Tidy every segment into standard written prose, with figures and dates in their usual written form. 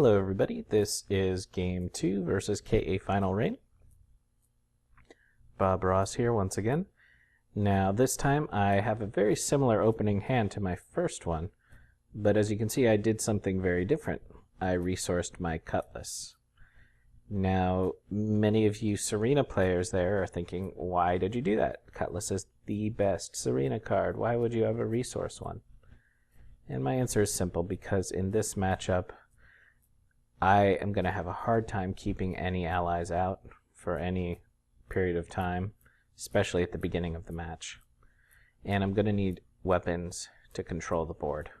Hello everybody, this is Game 2 versus KA Final Reign. BobRoss here once again. Now this time I have a very similar opening hand to my first one, but as you can see I did something very different. I resourced my Cutlass. Now many of you Serena players there are thinking, why did you do that? Cutlass is the best Serena card, why would you ever resource one? And my answer is simple, because in this matchup I am going to have a hard time keeping any allies out for any period of time, especially at the beginning of the match. And I'm going to need weapons to control the board.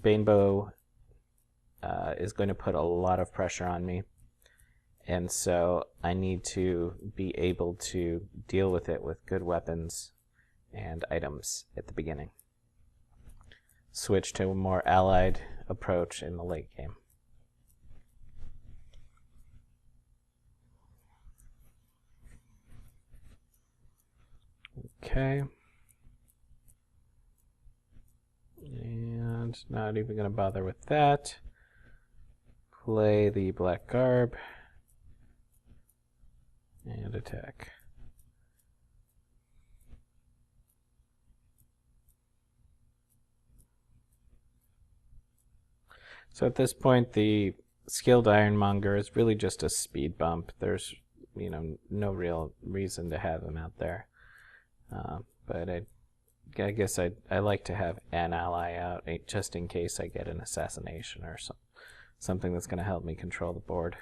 Bainbow is going to put a lot of pressure on me, and so I need to be able to deal with it with good weapons and items at the beginning. Switch to a more allied approach in the late game. Okay. And not even going to bother with that. Play the black garb and attack. So at this point, the skilled Ironmonger is really just a speed bump. There's, no real reason to have him out there. But I guess I like to have an ally out just in case I get an assassination or something that's going to help me control the board.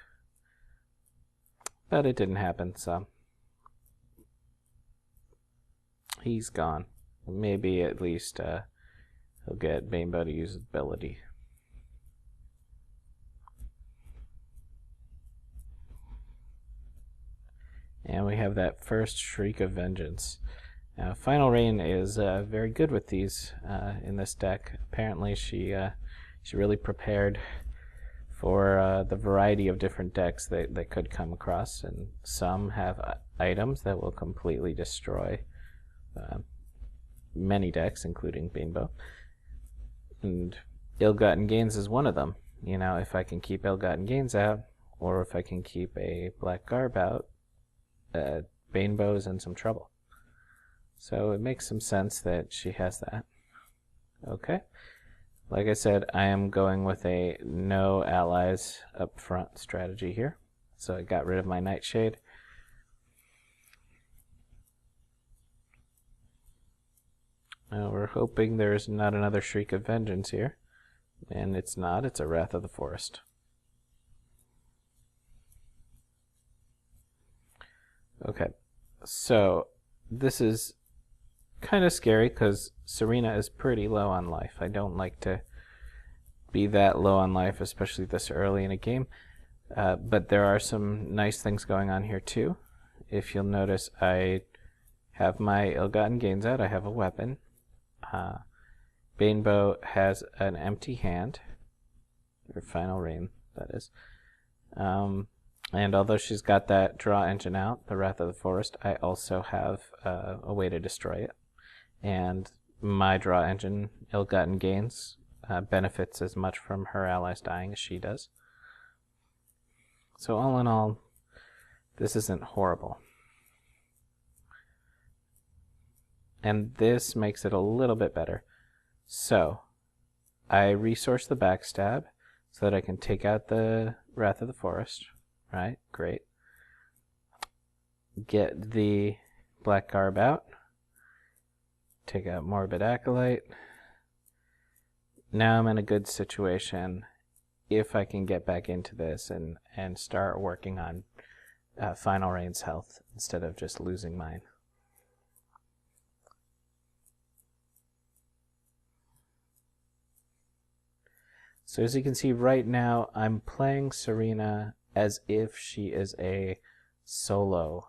But it didn't happen, so he's gone. Maybe at least he'll get Bainbow to use his ability. And we have that first Shriek of Vengeance. Now, Final Reign is very good with these in this deck. Apparently, she really prepared for the variety of different decks that they could come across, and some have items that will completely destroy many decks, including Bainbow. And Ill-Gotten Gains is one of them. If I can keep Ill-Gotten Gains out, or if I can keep a Black Garb out, Bainbow's in some trouble. So it makes some sense that she has that. Okay. Like I said, I am going with a no allies up front strategy here. So I got rid of my Nightshade. Now we're hoping there's not another Shriek of Vengeance here. And it's not. It's a Wrath of the Forest. Okay. So this is kind of scary because Serena is pretty low on life. I don't like to be that low on life, especially this early in a game. But there are some nice things going on here too. If you'll notice, I have my Ill-Gotten Gains out. I have a weapon. Bainbow has an empty hand. Or Final Reign, that is. And although she's got that draw engine out, the Wrath of the Forest, I also have a way to destroy it. And my draw engine, Ill-Gotten Gains, benefits as much from her allies dying as she does. So all in all, this isn't horrible. And this makes it a little bit better. So I resource the backstab so that I can take out the Wrath of the Forest. Right, great. Get the Black Garb out. Take out Morbid Acolyte. Now I'm in a good situation if I can get back into this and start working on Final Reign's health instead of just losing mine. So as you can see right now, I'm playing Serena as if she is a solo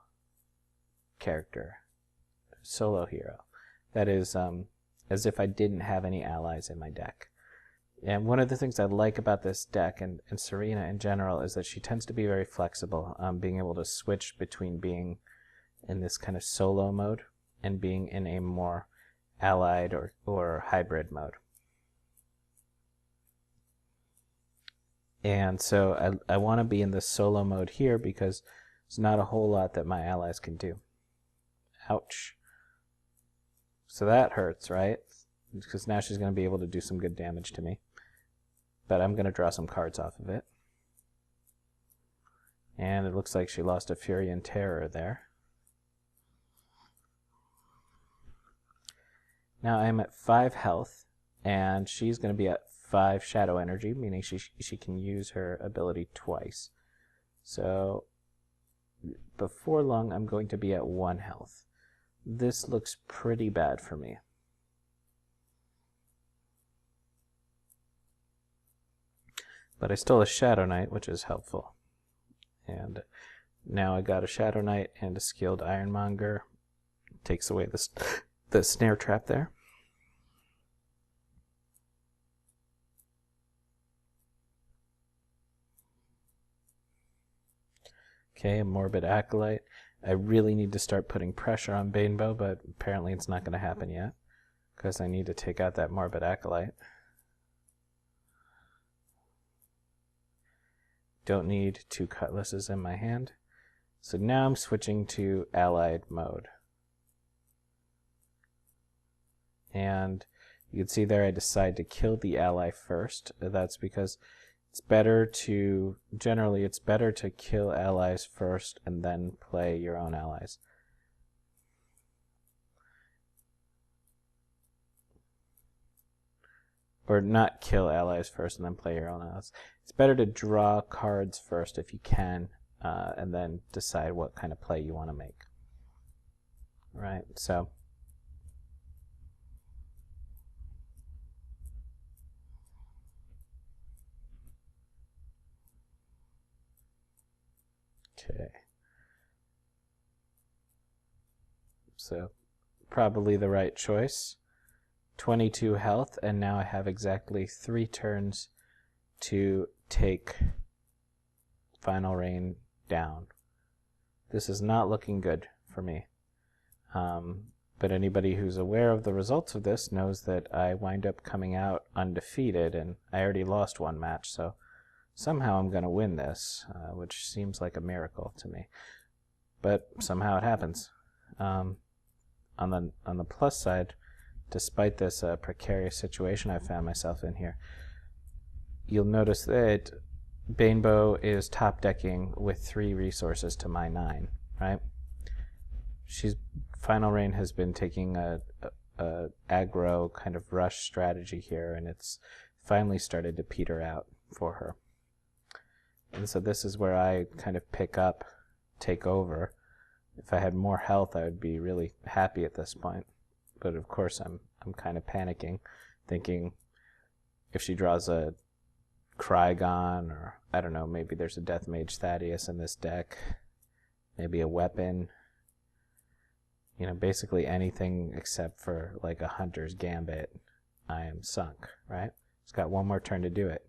character, solo hero. That is, as if I didn't have any allies in my deck. And one of the things I like about this deck, and Serena in general, is that she tends to be very flexible, being able to switch between being in this kind of solo mode and being in a more allied or hybrid mode. And so I want to be in the solo mode here because there's not a whole lot that my allies can do. Ouch. So that hurts, right? Because now she's going to be able to do some good damage to me. But I'm going to draw some cards off of it. And it looks like she lost a Fury and Terror there. Now I'm at 5 health, and she's going to be at 5 Shadow Energy, meaning she can use her ability twice. So before long, I'm going to be at 1 health. This looks pretty bad for me. But I still have Shadow Knight, which is helpful. And now I got a Shadow Knight and a skilled Ironmonger. Takes away the snare trap there. Okay, a Morbid Acolyte. I really need to start putting pressure on Banebow, but apparently it's not going to happen yet, because I need to take out that Morbid Acolyte. Don't need 2 cutlasses in my hand. So now I'm switching to allied mode. And you can see there I decide to kill the ally first. That's because it's better to, generally it's better to kill allies first and then play your own allies. Or not kill allies first and then play your own allies. It's better to draw cards first if you can, and then decide what kind of play you want to make. Right, so okay. So probably the right choice. 22 health, and now I have exactly 3 turns to take Final Rain down. This is not looking good for me. But anybody who's aware of the results of this knows that I wind up coming out undefeated, and I already lost 1 match, so somehow I'm going to win this, which seems like a miracle to me. But somehow it happens. On the plus side, despite this precarious situation I found myself in here, you'll notice that Banebow is top decking with 3 resources to my 9, right? Final Rain has been taking a aggro kind of rush strategy here, and it's finally started to peter out for her. And so this is where I kind of pick up, take over. If I had more health, I would be really happy at this point. But of course, I'm kind of panicking, thinking if she draws a Krygon, or I don't know, maybe there's a Death Mage Thaddeus in this deck, maybe a weapon, you know, basically anything except for like a Hunter's Gambit, I am sunk, right? It's got 1 more turn to do it.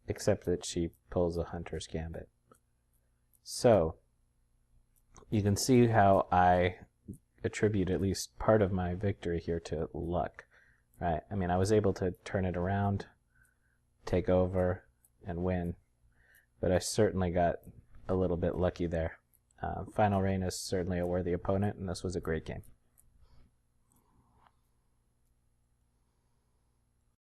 Except that she pulls a Hunter's Gambit. So you can see how I attribute at least part of my victory here to luck, right? I mean, I was able to turn it around, take over, and win, but I certainly got a little bit lucky there. Final Rain is certainly a worthy opponent, and this was a great game.